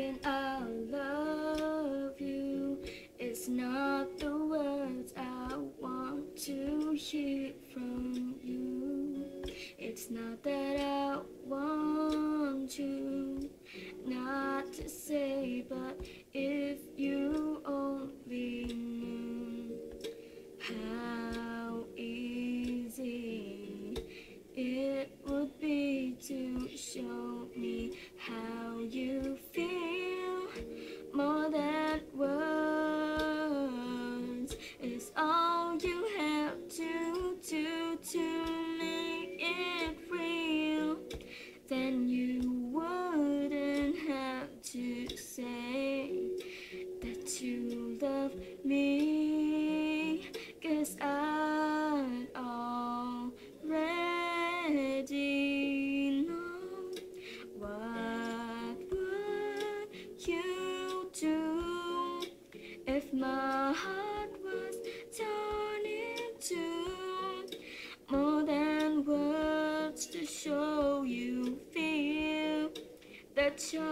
saying I love you is not the words I want to hear from you. It's not that I want you not to say, but if you only knew how easy it would be to show me how you feel. More than words is all you have to do to make it real. Then you wouldn't have to say that you love me, 'cause I'd already know. What would you do if my heart was torn into more than words to show you feel that you're